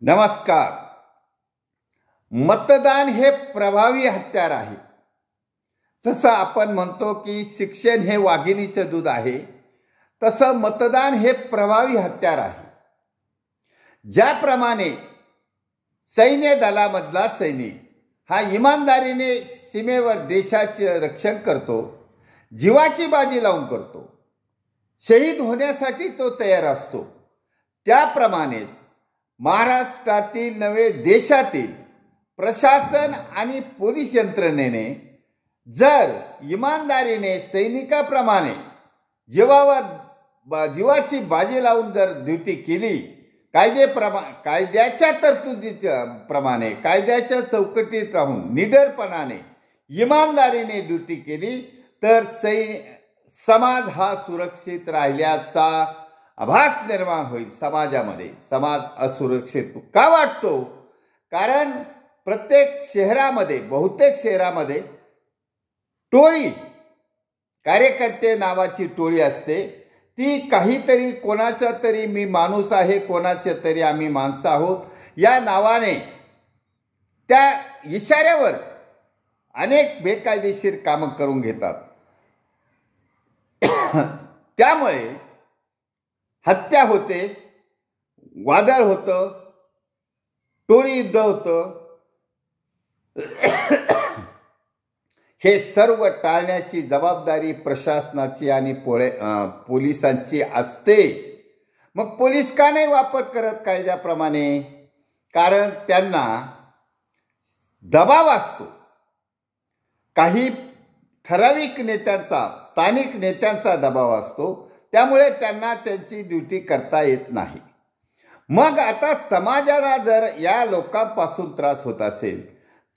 नमस्कार. मतदान हे प्रभावी हत्यार आहे. जसं आपण म्हणतो की शिक्षण हे वाघिणीचं दूध आहे, तसं मतदान हे प्रभावी हत्यार आहे. ज्याप्रमाणे सैन्य दलामधला सैनिक हा इमानदारीने सीमेवर देशाचे रक्षण करतो, जीवाची बाजी लावून करतो, शहीद होण्यासाठी तो तयार असतो, त्याप्रमाणेच महाराष्ट्रातील नव्हे देशातील प्रशासन आणि पोलीस यंत्रणेने जर इमानदारीने सैनिकाप्रमाणे जीवाची बाजी लावून जर ड्युटी केली, कायद्याच्या तरतुदीप्रमाणे कायद्याच्या चौकटीत राहून निडरपणाने इमानदारीने ड्युटी केली, तर समाज हा सुरक्षित राहिल्याचा आभास निर्माण होईल. समाजामध्ये समाज असुरक्षित का वाटतो? कारण प्रत्येक शहरामध्ये, बहुतेक शहरामध्ये टोळी, कार्यकर्ते नावाची टोळी असते. ती काहीतरी कोणाचा तरी मी माणूस आहे, कोणाचे तरी आम्ही माणसं आहोत या नावाने, त्या इशाऱ्यावर अनेक बेकायदेशीर कामं करून घेतात. त्यामुळे हत्या होते, वादळ होतं, टोळी युद्ध होतं. हे सर्व टाळण्याची जबाबदारी प्रशासनाची आणि पोलिसांची असते. मग पोलीस का नाही वापर करत कायद्याप्रमाणे? कारण त्यांना दबाव असतो. काही ठराविक नेत्यांचा, स्थानिक नेत्यांचा दबाव असतो. त्यामुळे त्यांना त्यांची ड्युटी करता येत नाही. मग आता समाजाला जर या लोकांपासून त्रास होत असेल,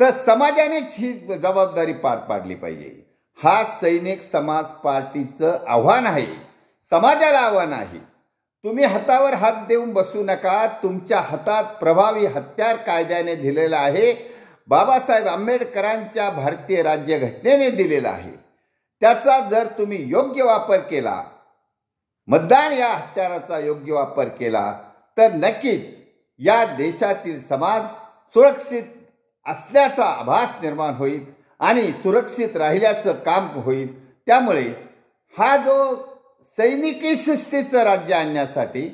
तर समाजानेच ही जबाबदारी पार पाडली पाहिजे. हा सैनिक समाज पार्टीचं आव्हान आहे, समाजाला आव्हान आहे. तुम्ही हातावर हात देऊन बसू नका. तुमच्या हातात प्रभावी हत्यार कायद्याने दिलेला आहे, बाबासाहेब आंबेडकरांच्या भारतीय राज्यघटनेने दिलेला आहे. त्याचा जर तुम्ही योग्य वापर केला, मतदान या हत्याराचा योग्य वापर केला, तर नक्कीच या देशातील समाज सुरक्षित असल्याचा आभास निर्माण होईल आणि सुरक्षित राहिल्याचं काम होईल. त्यामुळे हा जो सैनिकी शिस्तीचं राज्य आणण्यासाठी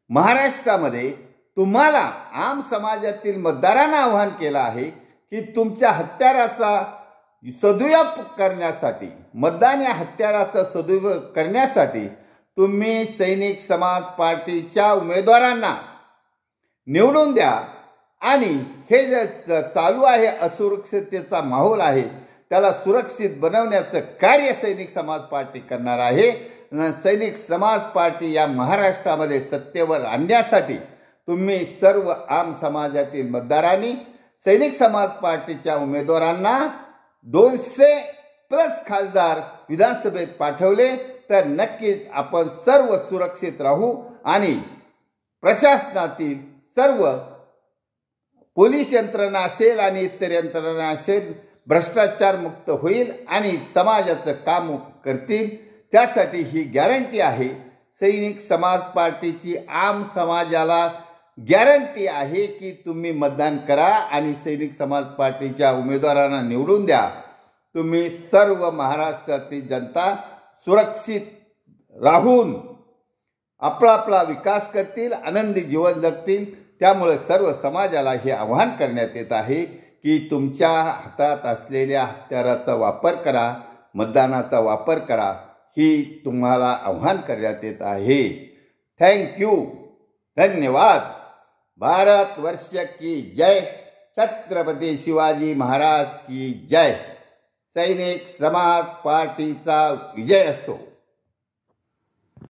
महाराष्ट्रामध्ये तुम्हाला आम समाजातील मतदारांना आवाहन केलं आहे की तुमच्या हत्याराचा सदुपयोग करण्यासाठी, मतदान या हत्याराचा सदुपयोग करण्यासाठी तुम्ही सैनिक समाज पार्टीच्या उमेदवारांना निवडून द्या. आणि हे जे चालू आहे असुरक्षिततेचा माहोल आहे, त्याला सुरक्षित बनवण्याचं कार्य सैनिक समाज पार्टी करणार आहे. सैनिक समाज पार्टी या महाराष्ट्रामध्ये सत्तेवर आणण्यासाठी तुम्ही सर्व आम समाजातील मतदारांनी सैनिक समाज पार्टीच्या उमेदवारांना 200+ खासदार विधानसभेत पाठवले, तर नक्कीच आपण सर्व सुरक्षित राहू आणि प्रशासनातील सर्व पोलीस यंत्रणा असेल आणि इतर यंत्रणा असेल भ्रष्टाचार मुक्त होईल आणि समाजाचं काम करतील. त्यासाठी ही गॅरंटी आहे. सैनिक समाज पार्टीची आम समाजाला गॅरंटी आहे की तुम्ही मतदान करा आणि सैनिक समाज पार्टीच्या उमेदवारांना निवडून द्या. तुम्ही सर्व महाराष्ट्रातील जनता सुरक्षित राहून आपला विकास करतील, आनंदी जीवन जगतील. त्यामुळे सर्व समाजाला हे आवाहन करण्यात येत आहे की तुमच्या हातात असलेल्या हत्याराचा वापर करा, मतदानाचा वापर करा. ही तुम्हाला आव्हान करण्यात येत आहे. थँक्यू, धन्यवाद. भारतवर्ष की जय. छत्रपती शिवाजी महाराज की जय. सैनिक समाज पार्टीचा विजय असो.